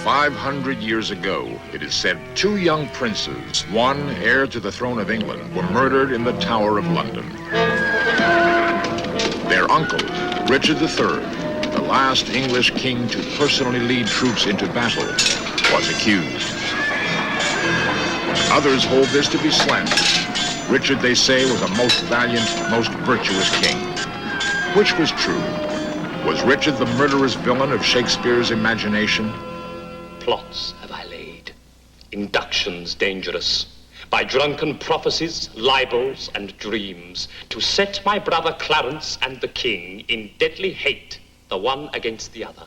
500 years ago, it is said 2 young princes, one heir to the throne of England, were murdered in the Tower of London. Their uncle, Richard III, the last English king to personally lead troops into battle, was accused. Others hold this to be slander. Richard, they say, was a most valiant, most virtuous king. Which was true? Was Richard the murderous villain of Shakespeare's imagination? Plots have I laid, inductions dangerous, by drunken prophecies, libels, and dreams, to set my brother Clarence and the king in deadly hate, the one against the other.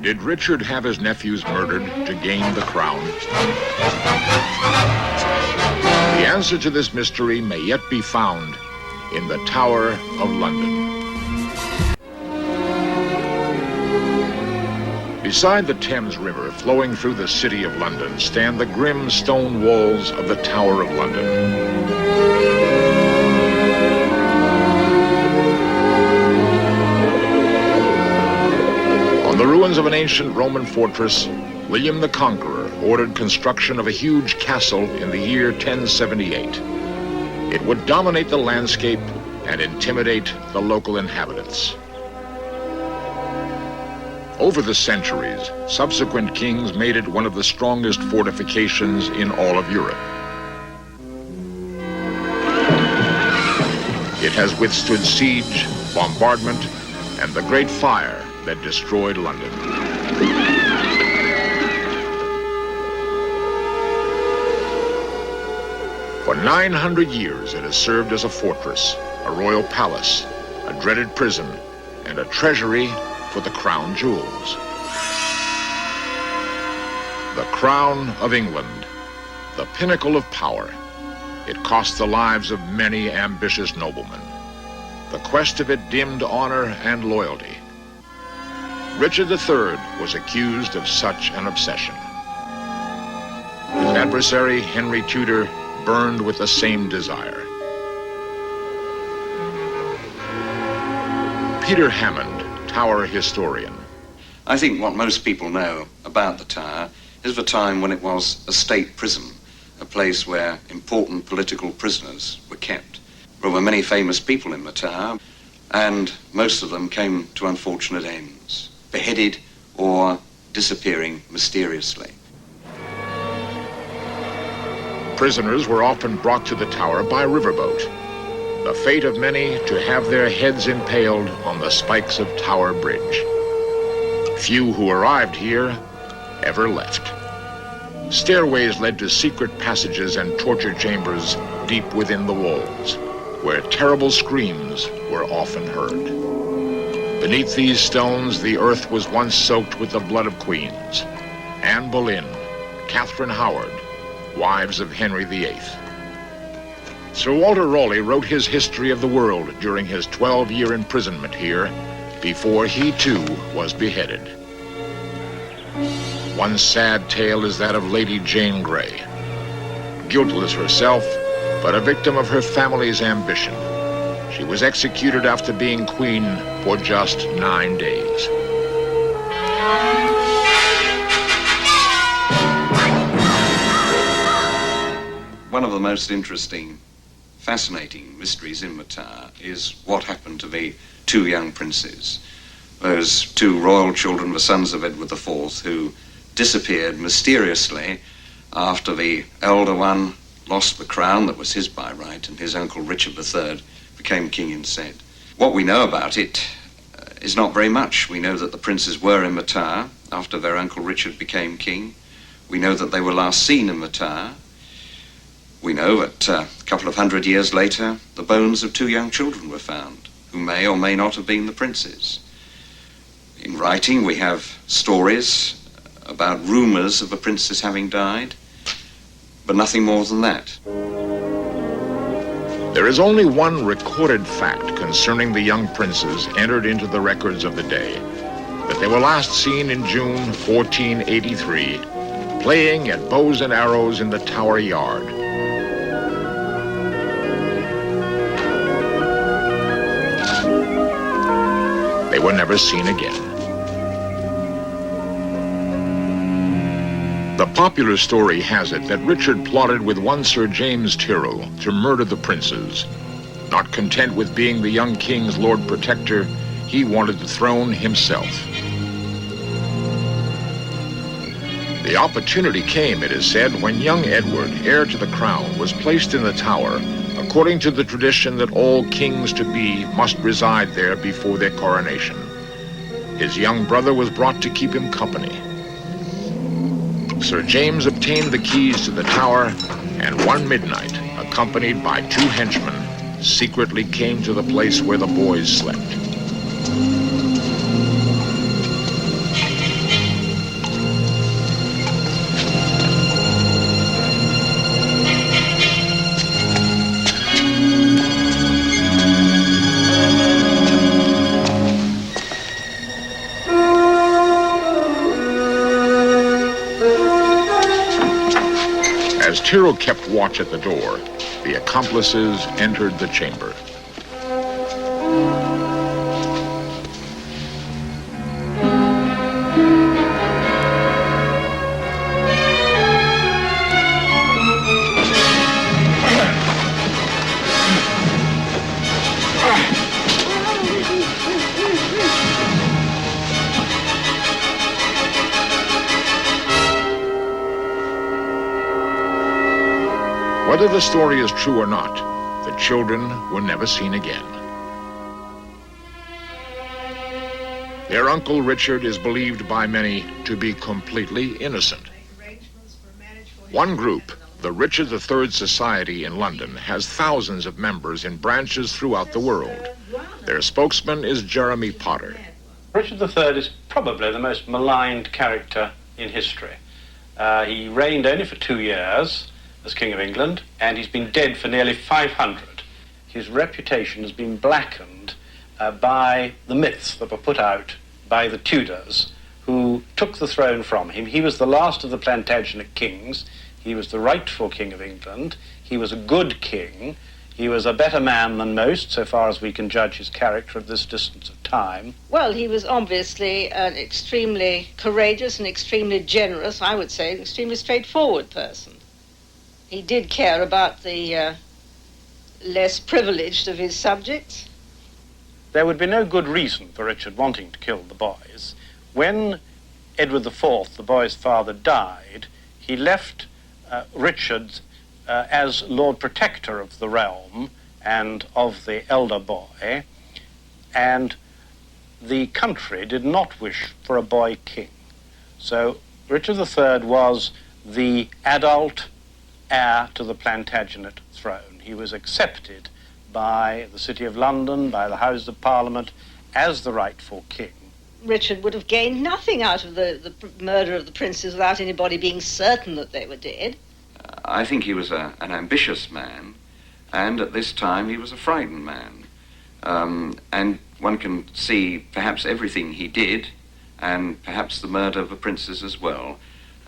Did Richard have his nephews murdered to gain the crown? The answer to this mystery may yet be found in the Tower of London. Beside the Thames River flowing through the city of London stand the grim stone walls of the Tower of London. On the ruins of an ancient Roman fortress, William the Conqueror ordered construction of a huge castle in the year 1078. It would dominate the landscape and intimidate the local inhabitants. Over the centuries, subsequent kings made it one of the strongest fortifications in all of Europe. It has withstood siege, bombardment, and the Great Fire that destroyed London. For 900 years, it has served as a fortress, a royal palace, a dreaded prison, and a treasury for the crown jewels. The crown of England, the pinnacle of power. It cost the lives of many ambitious noblemen. The quest of it dimmed honor and loyalty. Richard III was accused of such an obsession. His adversary, Henry Tudor, burned with the same desire. Peter Hammond, Tower historian. I think what most people know about the Tower is the time when it was a state prison, a place where important political prisoners were kept. There were many famous people in the Tower, and most of them came to unfortunate ends, beheaded or disappearing mysteriously. Prisoners were often brought to the Tower by riverboat. The fate of many to have their heads impaled on the spikes of Tower Bridge. Few who arrived here ever left. Stairways led to secret passages and torture chambers deep within the walls, where terrible screams were often heard. Beneath these stones, the earth was once soaked with the blood of queens. Anne Boleyn, Catherine Howard, wives of Henry VIII. Sir Walter Raleigh wrote his history of the world during his 12-year imprisonment here, before he too was beheaded. One sad tale is that of Lady Jane Grey. Guiltless herself, but a victim of her family's ambition. She was executed after being queen for just 9 days. One of the most interesting, fascinating mysteries in the Tower is what happened to the 2 young princes, those 2 royal children, the sons of Edward IV, who disappeared mysteriously after the elder one lost the crown that was his by right, and his uncle Richard III became king instead. What we know about it is not very much. We know that the princes were in the Tower after their uncle Richard became king. We know that they were last seen in the Tower. We know that a couple of hundred years later, the bones of 2 young children were found, who may or may not have been the princes. In writing, we have stories about rumors of the princes having died, but nothing more than that. There is only one recorded fact concerning the young princes entered into the records of the day, that they were last seen in June 1483, playing at bows and arrows in the Tower yard. They were never seen again. The popular story has it that Richard plotted with one Sir James Tyrrell to murder the princes. Not content with being the young king's Lord Protector, he wanted the throne himself. The opportunity came, it is said, when young Edward, heir to the crown, was placed in the Tower, according to the tradition that all kings-to-be must reside there before their coronation. His young brother was brought to keep him company. Sir James obtained the keys to the Tower, and one midnight, accompanied by 2 henchmen, secretly came to the place where the boys slept. As Tyrrell kept watch at the door, the accomplices entered the chamber. Whether the story is true or not, the children were never seen again. Their Uncle Richard is believed by many to be completely innocent. One group, the Richard III Society in London, has thousands of members in branches throughout the world. Their spokesman is Jeremy Potter. Richard III is probably the most maligned character in history. He reigned only for 2 years as King of England, and he's been dead for nearly 500. His reputation has been blackened by the myths that were put out by the Tudors, who took the throne from him. He was the last of the Plantagenet kings. He was the rightful King of England. He was a good king. He was a better man than most, so far as we can judge his character at this distance of time. Well, he was obviously an extremely courageous and extremely generous, I would say, an extremely straightforward person. He did care about the less privileged of his subjects. There would be no good reason for Richard wanting to kill the boys. When Edward IV, the boy's father, died, he left Richard as Lord Protector of the realm and of the elder boy, and the country did not wish for a boy king. So Richard III was the adult heir to the Plantagenet throne. He was accepted by the City of London, by the Houses of Parliament, as the rightful king. Richard would have gained nothing out of the murder of the princes without anybody being certain that they were dead. I think he was an ambitious man, and at this time he was a frightened man. And one can see perhaps everything he did, and perhaps the murder of the princes as well,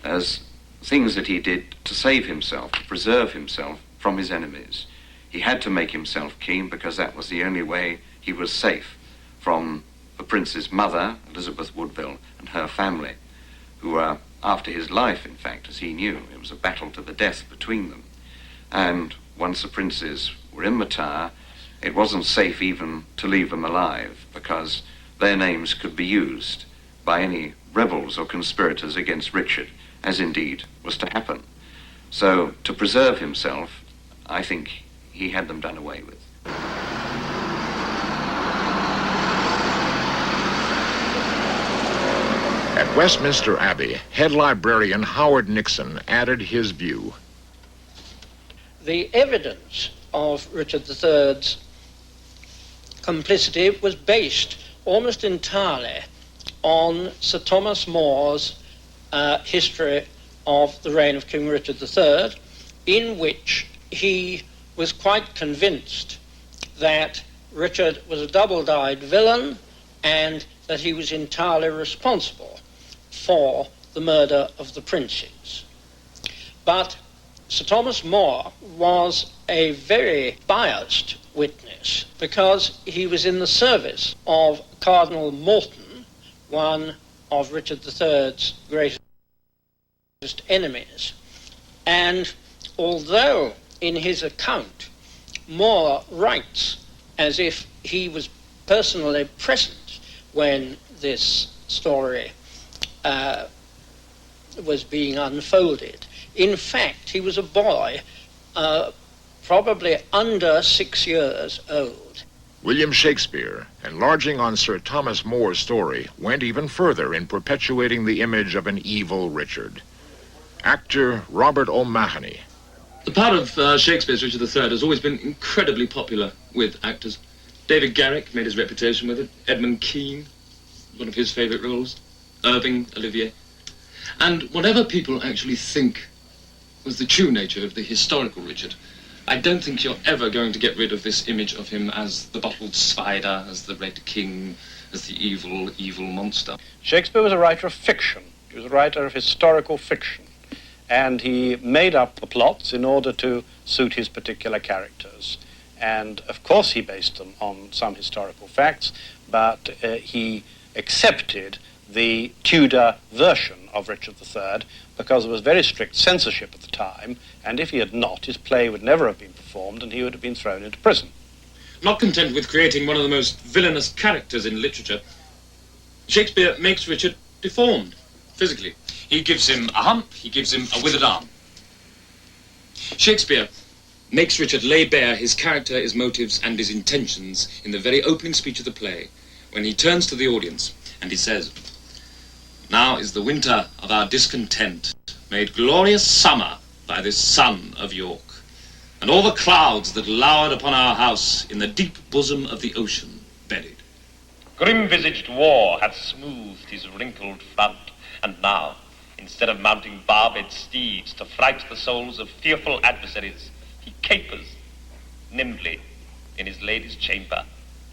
as things that he did to save himself, to preserve himself from his enemies. He had to make himself king because that was the only way he was safe from the prince's mother, Elizabeth Woodville, and her family, who were after his life, in fact, as he knew. It was a battle to the death between them. And once the princes were in the Tower, it wasn't safe even to leave them alive because their names could be used by any rebels or conspirators against Richard, as indeed was to happen. So, to preserve himself, I think he had them done away with. At Westminster Abbey, head librarian Howard Nixon added his view. The evidence of Richard III's complicity was based almost entirely on Sir Thomas More's history of the reign of King Richard III, in which he was quite convinced that Richard was a double-dyed villain and that he was entirely responsible for the murder of the princes. But Sir Thomas More was a very biased witness because he was in the service of Cardinal Morton, one of Richard III's greatest enemies. And although in his account More writes as if he was personally present when this story was being unfolded, in fact he was a boy probably under 6 years old. William Shakespeare, enlarging on Sir Thomas More's story, went even further in perpetuating the image of an evil Richard. Actor Robert O'Mahony. The part of Shakespeare's Richard III has always been incredibly popular with actors. David Garrick made his reputation with it. Edmund Kean, one of his favourite roles. Irving, Olivier. And whatever people actually think was the true nature of the historical Richard, I don't think you're ever going to get rid of this image of him as the bottled spider, as the Red King, as the evil, evil monster. Shakespeare was a writer of fiction. He was a writer of historical fiction. And he made up the plots in order to suit his particular characters. And of course he based them on some historical facts, but he accepted the Tudor version of Richard III because there was very strict censorship at the time, and if he had not, his play would never have been performed and he would have been thrown into prison. Not content with creating one of the most villainous characters in literature, Shakespeare makes Richard deformed, physically. He gives him a hump, he gives him a withered arm. Shakespeare makes Richard lay bare his character, his motives, and his intentions in the very opening speech of the play, when he turns to the audience and he says, "Now is the winter of our discontent, made glorious summer by this sun of York, and all the clouds that lowered upon our house in the deep bosom of the ocean buried. Grim-visaged war hath smoothed his wrinkled front, and now, instead of mounting barbed steeds to fright the souls of fearful adversaries, he capers nimbly in his lady's chamber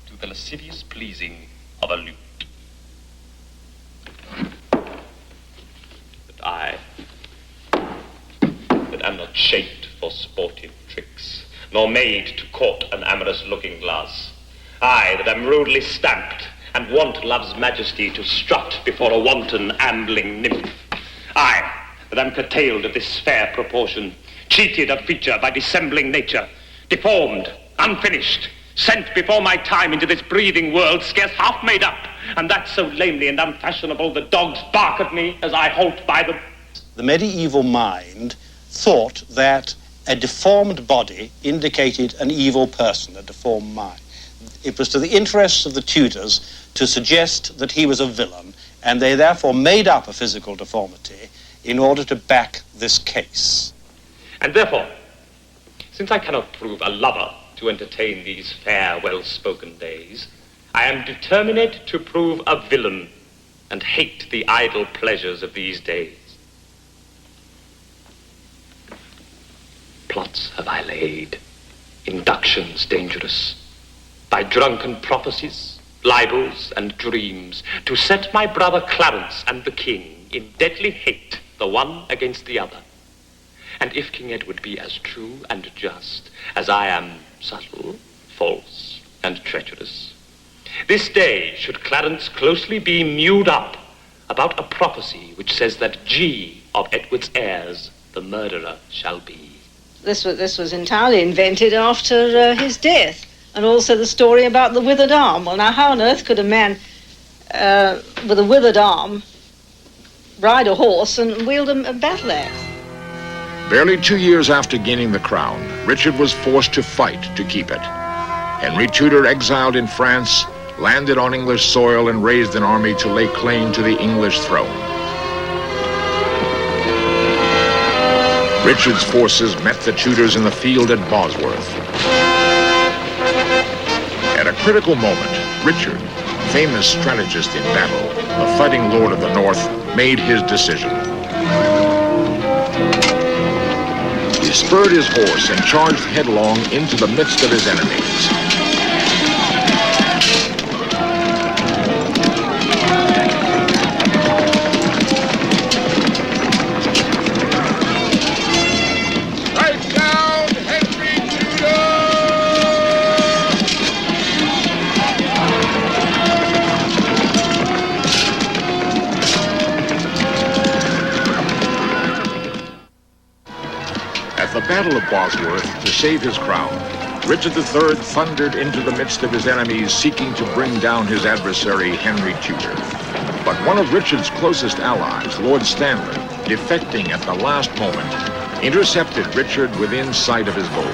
to the lascivious pleasing of a lute. But I, that am not shaped for sportive tricks, nor made to court an amorous looking glass, I, that am rudely stamped, and want love's majesty to strut before a wanton ambling nymph, I, that am curtailed of this fair proportion, cheated of feature by dissembling nature, deformed, unfinished, sent before my time into this breathing world scarce half made up, and that so lamely and unfashionable the dogs bark at me as I halt by them. The medieval mind thought that a deformed body indicated an evil person, a deformed mind. It was to the interests of the Tudors to suggest that he was a villain, and they therefore made up a physical deformity in order to back this case. And therefore, since I cannot prove a lover to entertain these fair, well-spoken days, I am determined to prove a villain and hate the idle pleasures of these days. Plots have I laid, inductions dangerous, by drunken prophecies, libels, and dreams, to set my brother Clarence and the king in deadly hate, the one against the other. And if King Edward be as true and just as I am subtle, false, and treacherous, this day should Clarence closely be mewed up about a prophecy which says that G of Edward's heirs the murderer shall be. This was entirely invented after his death. And also the story about the withered arm. Well, now, how on earth could a man with a withered arm ride a horse and wield a battle axe? Barely 2 years after gaining the crown, Richard was forced to fight to keep it. Henry Tudor, exiled in France, landed on English soil and raised an army to lay claim to the English throne. Richard's forces met the Tudors in the field at Bosworth. At a critical moment, Richard, famous strategist in battle, the fighting lord of the North, made his decision. He spurred his horse and charged headlong into the midst of his enemies. Battle of Bosworth, to save his crown, Richard III thundered into the midst of his enemies, seeking to bring down his adversary, Henry Tudor. But one of Richard's closest allies, Lord Stanley, defecting at the last moment, intercepted Richard within sight of his goal.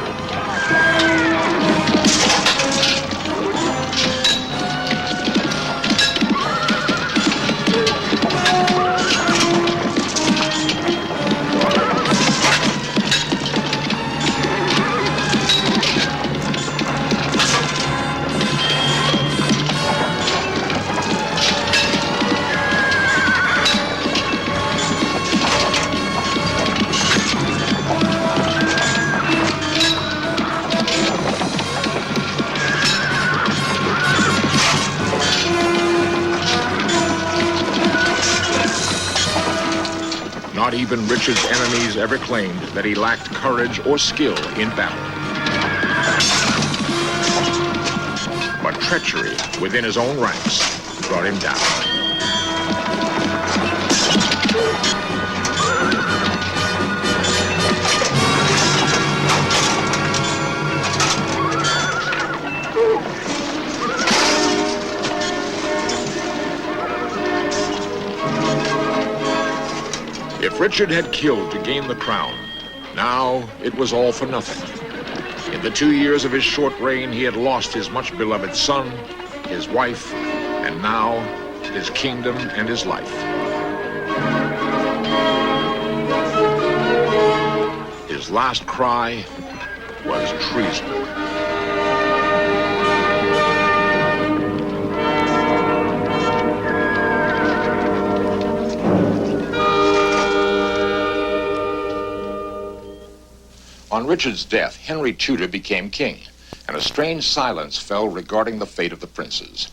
Not even Richard's enemies ever claimed that he lacked courage or skill in battle. But treachery within his own ranks brought him down. If Richard had killed to gain the crown, now it was all for nothing. In the 2 years of his short reign, he had lost his much-beloved son, his wife, and now his kingdom and his life. His last cry was treason. On Richard's death, Henry Tudor became king, and a strange silence fell regarding the fate of the princes.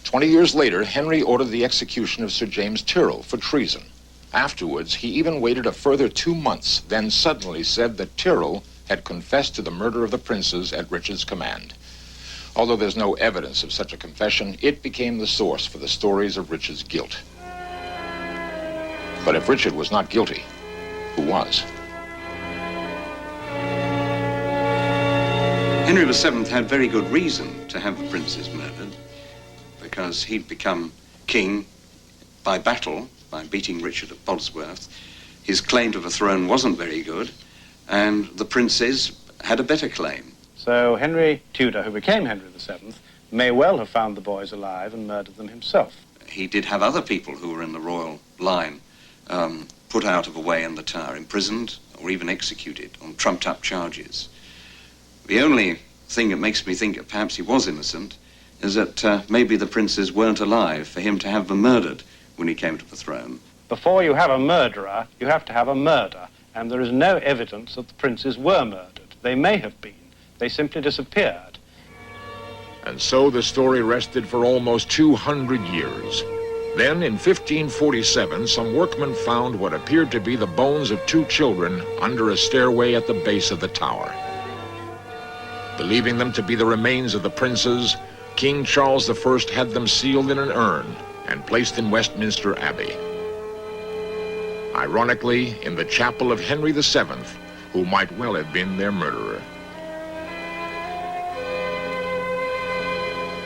20 years later, Henry ordered the execution of Sir James Tyrrell for treason. Afterwards, he even waited a further 2 months, then suddenly said that Tyrrell had confessed to the murder of the princes at Richard's command. Although there's no evidence of such a confession, it became the source for the stories of Richard's guilt. But if Richard was not guilty, who was? Henry VII had very good reason to have the princes murdered, because he'd become king by battle, by beating Richard at Bosworth. His claim to the throne wasn't very good, and the princes had a better claim. So Henry Tudor, who became Henry VII, may well have found the boys alive and murdered them himself. He did have other people who were in the royal line put out of the way in the Tower, imprisoned or even executed on trumped-up charges. The only thing that makes me think that perhaps he was innocent is that maybe the princes weren't alive for him to have them murdered when he came to the throne. Before you have a murderer, you have to have a murder, and there is no evidence that the princes were murdered. They may have been. They simply disappeared. And so the story rested for almost 200 years. Then, in 1547, some workmen found what appeared to be the bones of 2 children under a stairway at the base of the tower. Believing them to be the remains of the princes, King Charles I had them sealed in an urn and placed in Westminster Abbey. Ironically, in the chapel of Henry VII, who might well have been their murderer.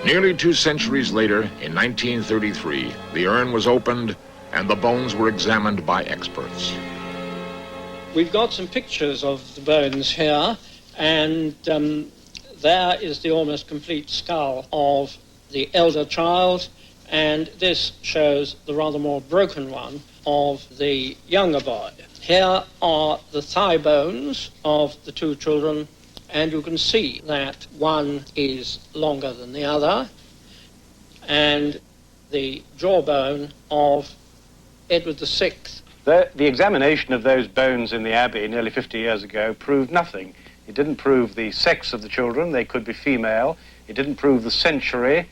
Nearly 2 centuries later, in 1933, the urn was opened and the bones were examined by experts. We've got some pictures of the bones here, and there is the almost complete skull of the elder child, and this shows the rather more broken one of the younger boy. Here are the thigh bones of the 2 children, and you can see that one is longer than the other, and the jawbone of Edward VI. The examination of those bones in the Abbey nearly 50 years ago proved nothing. It didn't prove the sex of the children. They could be female. It didn't prove the century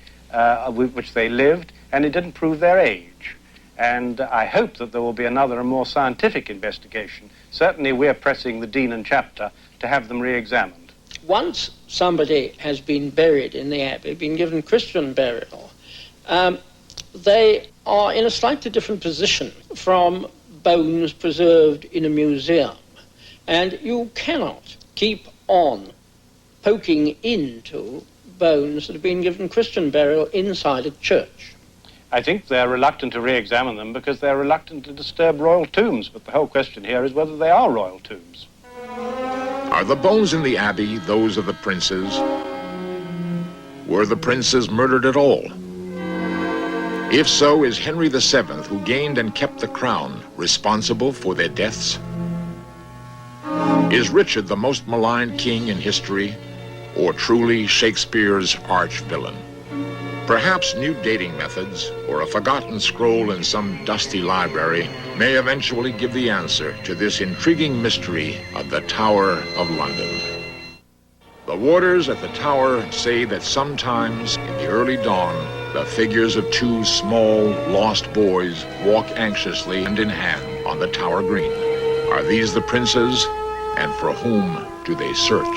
with which they lived, and it didn't prove their age. And I hope that there will be another and more scientific investigation. Certainly we're pressing the Dean and Chapter to have them re-examined. Once somebody has been buried in the Abbey, been given Christian burial, they are in a slightly different position from bones preserved in a museum. And you cannot keep on poking into bones that have been given Christian burial inside a church. I think they're reluctant to re-examine them because they're reluctant to disturb royal tombs, but the whole question here is whether they are royal tombs. Are the bones in the abbey those of the princes? Were the princes murdered at all? If so, is Henry VII, who gained and kept the crown, responsible for their deaths? Is Richard the most maligned king in history, or truly Shakespeare's arch-villain? Perhaps new dating methods or a forgotten scroll in some dusty library may eventually give the answer to this intriguing mystery of the Tower of London. The warders at the tower say that sometimes in the early dawn, the figures of two small, lost boys walk anxiously hand in hand on the tower green. Are these the princes, and for whom do they search?